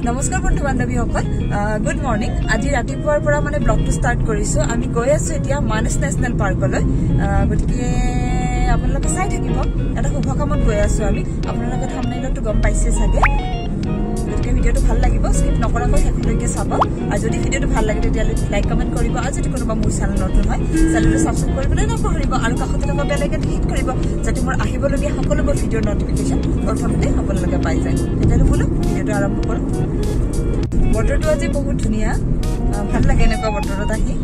নমস্কাৰ বন্ধু বান্ধৱীসকল good morning আজি ৰাতিপুৱাৰ পৰা মানে ব্লগটো ষ্টাৰ্ট কৰিছো আমি গৈ আছো এতিয়া মানস নেশ্যনেল পাৰ্কলৈ গতিকে আপোনালোকে চাই থাকিব এটা শুভ কামত গৈ আছো আমি আপোনালোকে থাম্বনেইলটো গম পাইছে চাগে গতিকে ভিডিঅ'টো ভাল লাগিব স্কিপ নকৰাকৈ শেষলৈকে চাব আৰু যদি ভিডিঅ'টো ভাল লাগে তেতিয়াহ'লে লাইক কমেণ্ট কৰিব আৰু যদি কোনোবা মোৰ চেনেল নতুন হয় চেনেলটো ছাবস্ক্ৰাইব কৰিবলৈ নপাহৰিব আৰু কাষতে থকা বেল আইকনটো হিট কৰিব যাতে মোৰ আহিবলগীয়া সকলোবোৰ ভিডিঅ'ৰ নটিফিকেশ্যন প্ৰথমতে আপোনালোকে পাই যায় তেতিয়াহ'লে বোলো ভিডিঅ'টো আৰম্ভ কৰোঁ বতৰটো আজি বহুত ধুনীয়া ভাল লাগে এনেকুৱা বতৰত আহি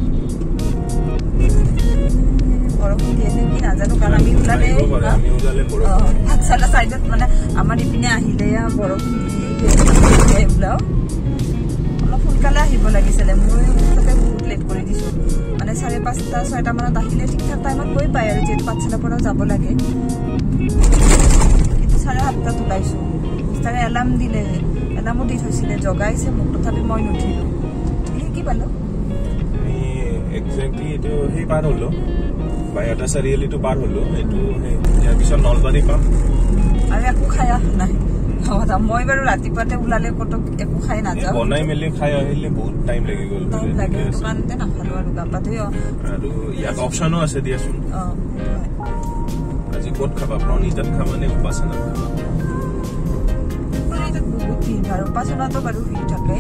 বৰষুণ দিয়ে নেকি নাজানো কাৰণ আমি ওলালে ভাগচালা চাইডত মানে আমাৰ ইপিনে আহিলে বৰষুণ দিয়ে ওলাও অলপ সোনকালে আহিব লাগিছিলে মই তাতে বহুত লেট কৰি দিছো মানে 5:30 6টা মানত আহিলে ঠিক ঠাক টাইমত গৈ পায় আৰু যিহেতু পাঠশালাৰ পৰাও যাব লাগে কিন্তু 7:30 ওলাইছো তাৰে এলাৰ্ম দিলে এলাৰ্মো দি থৈছিলে জগাইছে মোক তথাপি মই নুঠিলো কি পালো এক্সাক্টলি এইটো সেই পাৰ হলো বাইটা চাৰিআলিটো পাৰ হলো এইটো ইয়াৰ পিছত নলবাৰী পাম আৰু একো খাই নাই মই বাৰু ৰাতিপুৱাতে ওলালে কত একো খাই নাযাওঁ বনাই মেলি খাই আহিলে বহুত টাইম লাগি গ'ল দোকানতে নাখালো আৰু গাপা ধুই আৰু ইয়াত অপশ্যনো আছে দিয়াচোন আজি ক'ত খাবা প্ৰণিতাত খাবা নে উপাসনাত খাবা প্ৰণিতাত বহুত ভিৰ আৰু উপাসনাতো বাৰু ভিৰ থাকে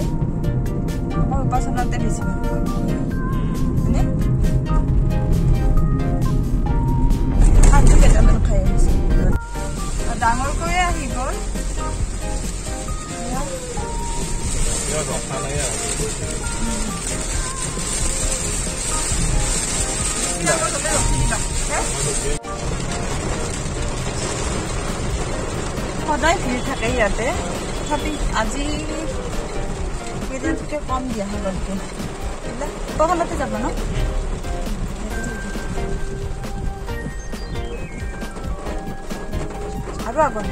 মই উপাসনাতে বেছি ভাল পাওঁ হয়নে ভাতটো কেইটামান খাই আহিছো ডাঙৰকৈ আহি গ'ল সদায় ভিৰ থাকে ইয়াতে তথাপি আজি কেইদিনতকৈ কম দিয়া হয় গ'লটো তহঁতে যাব ন আৰু আগত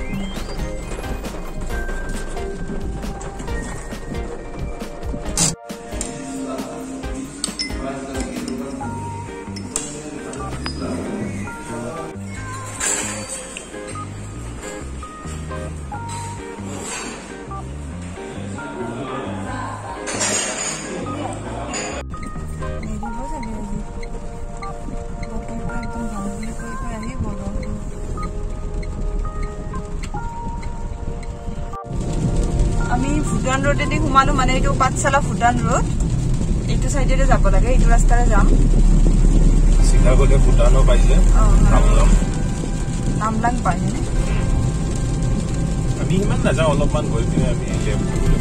আমি ভুটান ৰোডেদি সোমালো মানে এইটো পাঠশালা ভুটান ৰোড এইটো চাইডেৰে যাব লাগে এইটো ৰাস্তাৰে যাম সিধা গ'লে ভুটানো পাই যায় নামলাং পাই নে আমি ইমান নাযাওঁ অলপমান গৈ পিনে আমি লেফ্ট কৰিবলৈ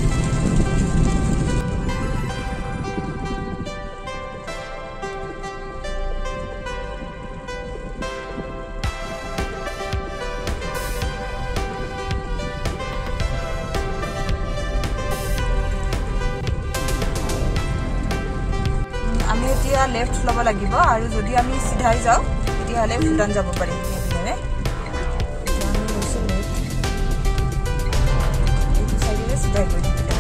লেফ্ট ল'ব লাগিব আৰু যদি আমি সিধাই যাওঁ তেতিয়াহ'লে ভুটান যাব পাৰিম এইটো চাইডেৰে সিধাই গৈ থাকিলে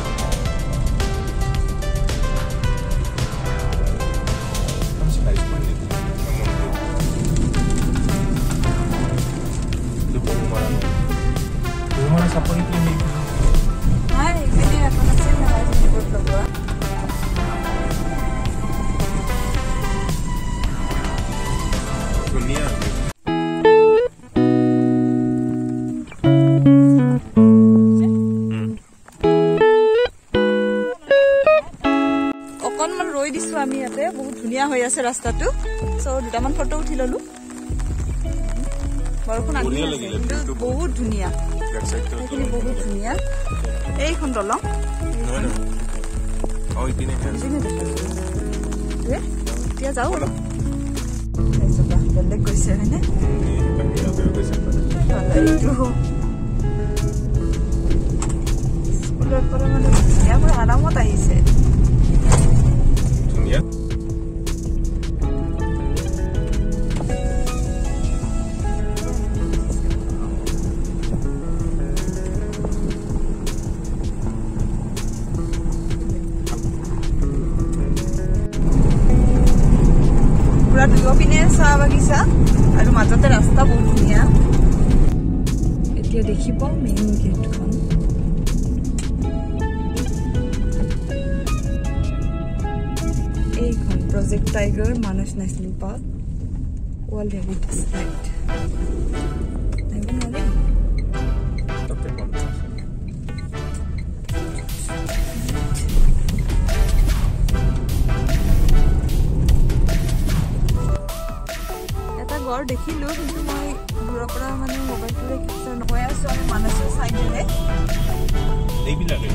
নাই এইপিনে এখন আছে নহয় যিবোৰ লগোৱা অকণমান ৰৈ দিছো আমি ইয়াতে বহুত ধুনীয়া হৈ আছে ৰাস্তাটো চ' দুটামান ফটো উঠি ললো বৰষুণ আহি আছে বহুত ধুনীয়া সেইখিনি বহুত ধুনীয়া এইখন দলং এতিয়া যাওঁ অলপ বেলেগ গৈছে হয়নে স্কুলৰ পৰা মানে ধুনীয়াকৈ আৰামত আহিছে পুৰা দুয়ো পিনে চাহ বাগিচা আৰু মাজতে ৰাস্তা বহুত ধুনীয়া এতিয়া দেখিব মেইন গেটখন এইখন project tiger Manas national park World Heritage Site. এটা ঘৰ দেখিলো কিন্তু মই দূৰৰ পৰা মানে মোবাইলটোৰে কেপচাৰ নকৰি আছো আৰু মানসৰ চাইডেৰে এইবিলাকে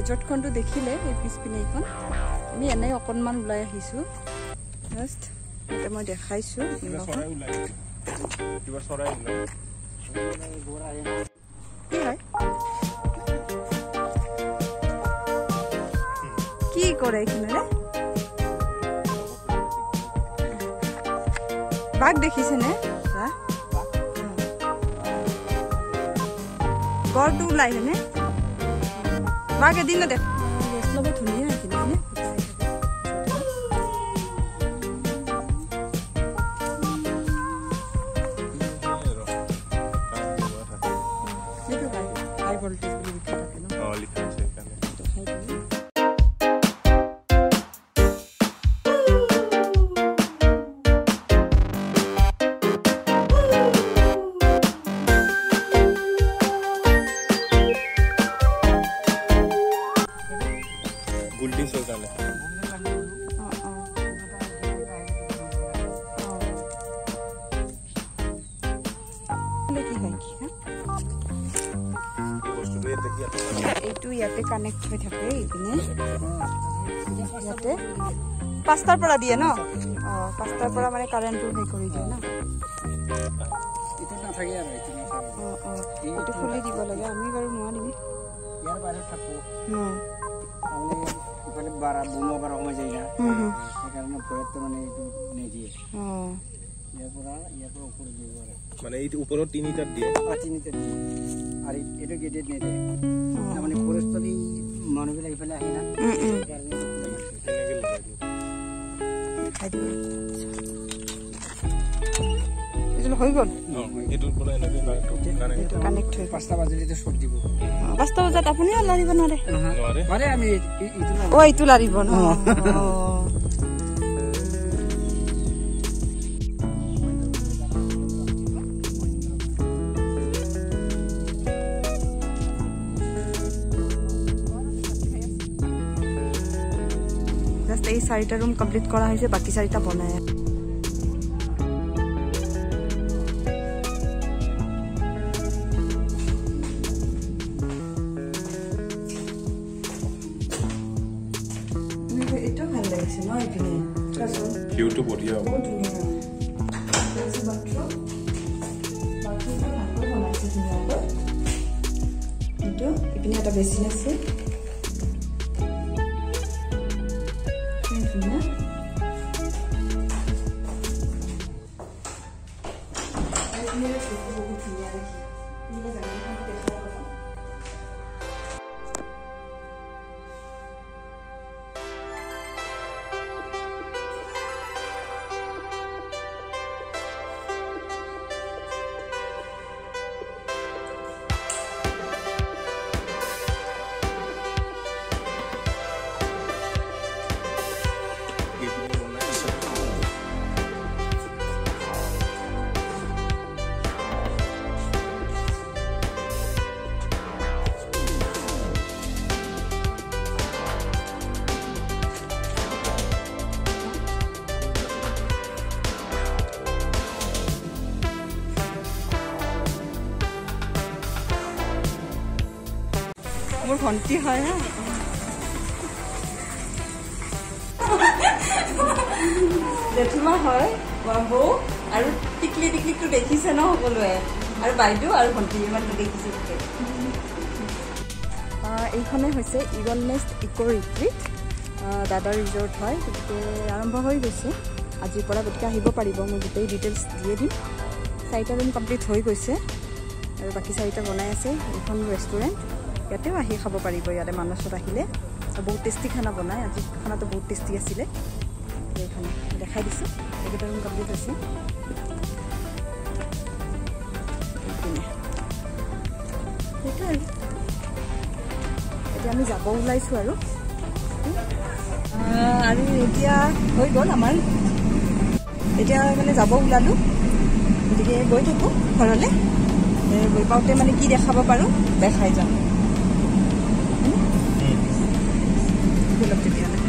ৰিজৰ্টখনটো দেখিলে এই পিছপিনে এইখন আমি এনেই অকণমান ওলাই আহিছোঁ জাষ্ট এতিয়া মই দেখাইছোঁ কি কৰে এইখিনিৰে বাঘ দেখিছেনে গড়টো ওলাই হেনে বাগে দিন দেখ ৰেষ্টলব ধুনীয়া আছিল হয়নে হাই ভোল্টেজ বুলি লিখা থাকে ন লিখা আছে এখানে गुल्टी से काले ইয়াতে কানেক্ট হৈ থাকে ইপিনে ইয়াতে পাঁচটাৰ পৰা দিয়ে ন পাঁচটাৰ পৰা মানে কাৰেণ্টটো হে কৰি দিয়ে ন ইটো নাথাকে আৰু এইটো খুলি দিব লাগে আমি বাৰু নোৱাৰিম ইয়াৰ বাহিৰত থাকো আমি ইফালে বাৰা বনোৱা বাৰা সময় যায় না সেইকাৰণে ভয়ত মানে এইটো নিদিয়ে ইয়াৰ পৰা ওপৰত দিব আৰু মানে এই উপৰত তিনিটা দিয়ে তিনিটা দিয়ে আৰু এইটো গেটেড নিদিয়ে মানে খৰচতলি মানুহবিলাক ইফালে আহে না সেইকাৰণে কেনেকৈ লগাই দিয়ে এইটো হৈ গ'ল এইটোৰ পৰা এনেকৈ কানেক্ট হৈ 5টা বাজিলেতো শৰ্ট দিব 5টা বজাত আপুনি লাৰিব নোৱাৰে নোৱাৰে আমি এইটো লাৰিব ন এই 4টা ৰুম কমপ্লিট কৰা হৈছে বাকি 4টা বনায় এটা ভাল লাগিছে ন ইপিনে ভিউটো বঢ়িয়া হ'ব ইপিনে এটা বেছিন আছে মোৰ ভণ্টি হয় হা জেঠুমা হয় বৌ আৰু টিকলি টিকলিটো দেখিছে ন সকলোৱে আৰু বাইদেউ আৰু ভণ্টি ইমানটো দেখিছে এইখনে হৈছে ইগল নেষ্ট ইকো ৰিট্ৰিট দাদাৰ ৰিজৰ্ট হয় গতিকে আৰম্ভ হৈ গৈছে আজিৰ পৰা গতিকে আহিব পাৰিব মই গোটেই ডিটেইলছ দিয়ে দিম 4টা ৰুম কমপ্লিট হৈ গৈছে আৰু বাকী 4টা বনাই আছে এইখন ৰেষ্টুৰেণ্ট ইয়াতেও আহি খাব পাৰিব ইয়াতে মানসত আহিলে বহুত টেষ্টি খানা বনায় আজি খানাটো বহুত টেষ্টি আছিলে এইখানে দেখাই দিছোঁ এইকেইটা ৰুম কমপ্লিট হৈছে সেইটো এতিয়া আমি যাব ওলাইছোঁ আৰু এতিয়া হৈ গ'ল আমাৰ এতিয়া মানে যাব ওলালোঁ গতিকে গৈ থাকোঁ ঘৰলৈ গৈ পাওঁতে মানে কি দেখাব পাৰোঁ দেখাই যাম তেতিয়াহ'লে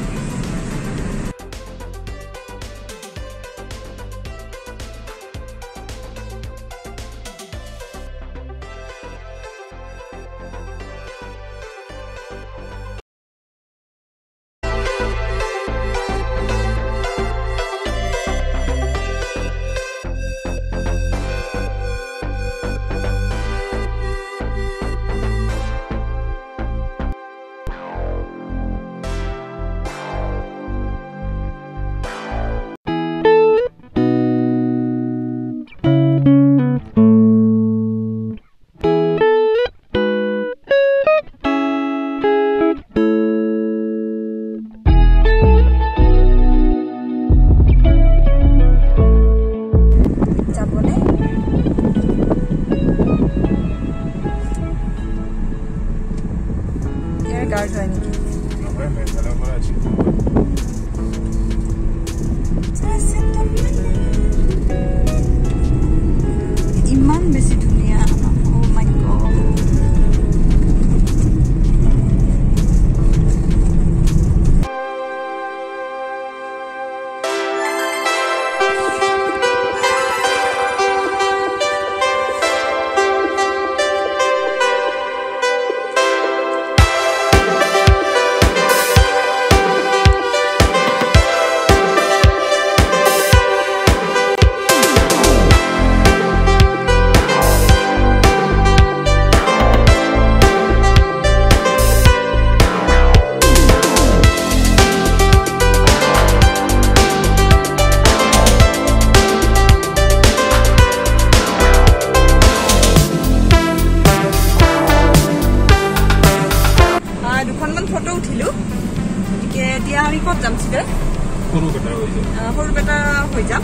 সৰু বেটা হৈ যাম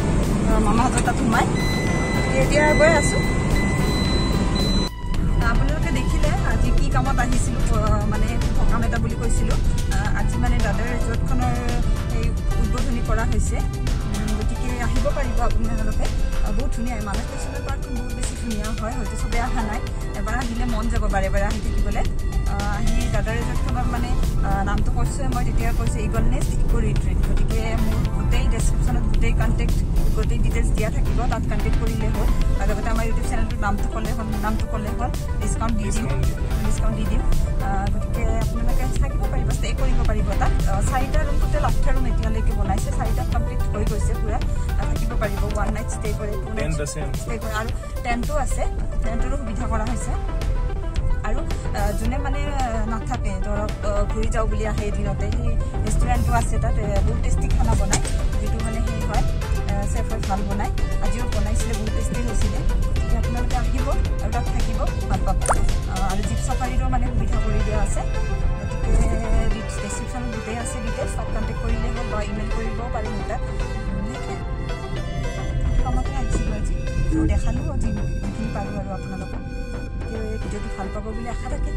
মামাহঁতৰ তাত সোমাই এতিয়া গৈ আছো আপোনালোকে দেখিলে আজি কি কামত আহিছিলো মানে সকাম এটা বুলি কৈছিলো আজি মানে দাদাৰ ৰিজৰ্টখনৰ এই উদ্বোধনী কৰা হৈছে গতিকে আহিব পাৰিব আপোনালোকে বহুত ধুনীয়া মানস নেশ্যনেল পাৰ্কখন বহুত বেছি ধুনীয়া হয় হয়তো চবেই অহা নাই এবাৰ আহিলে মন যাব বাৰে বাৰে আহি থাকিবলৈ আহি দাদাৰ ৰিজৰ্টখনৰ মানে নামটো কৈছোৱে মই তেতিয়া কৈছোঁ ইগল নেষ্ট ইকো ৰিট্ৰিট গতিকে মোৰ গোটেই ডেছক্ৰিপশ্যনত গোটেই কণ্টেক্ট গোটেই ডিটেইলছ দিয়া থাকিব তাত কণ্টেক্ট কৰিলে হ'ল আৰু লগতে আমাৰ ইউটিউব চেনেলটোৰ নামটো ক'লে হ'ল ডিছকাউণ্ট দি দিম গতিকে আপোনালোকে থাকিব পাৰিব ষ্টে কৰিব পাৰিব তাত 4টা ৰুম টোটেল 8টা ৰুম এতিয়ালৈকে বনাইছে 4টা কমপ্লিট হৈ গৈছে পুৰা থাকিব পাৰিব 1 নাইট ষ্টে কৰে 2 নাইট ষ্টে কৰে আৰু টেণ্টো আছে টেণ্টৰো সুবিধা কৰা হৈছে আৰু যোনে মানে নাথাকে ধৰক ঘূৰি যাওঁ বুলি আহে এদিনতে সেই ৰেষ্টুৰেণ্টটো আছে তাত বহুত টেষ্টি খানা বনায় যিটো মানে সেই হয় চেফে ভাল বনায় আজিও বনাইছিলে বহুত টেষ্টি হৈছিলে গতিকে আপোনালোকে আহিব আৰু তাত থাকিব ভাল পাব আৰু জীপ চাফাৰীৰো মানে সুবিধা কৰি দিয়া আছে গতিকে ডেছক্ৰিপশ্যনত গোটেই আছে ডিটেইলছ তাত কণ্টেক্ট কৰিলে হ'ল বা ইমেইল কৰিব পাৰিম তাত কামতে আহিছিলোঁ আজি দেখালোঁ যিখিনি পাৰোঁ আৰু আপোনালোকক ভিডিঅ'টো ভাল পাব বুলি আশা থাকে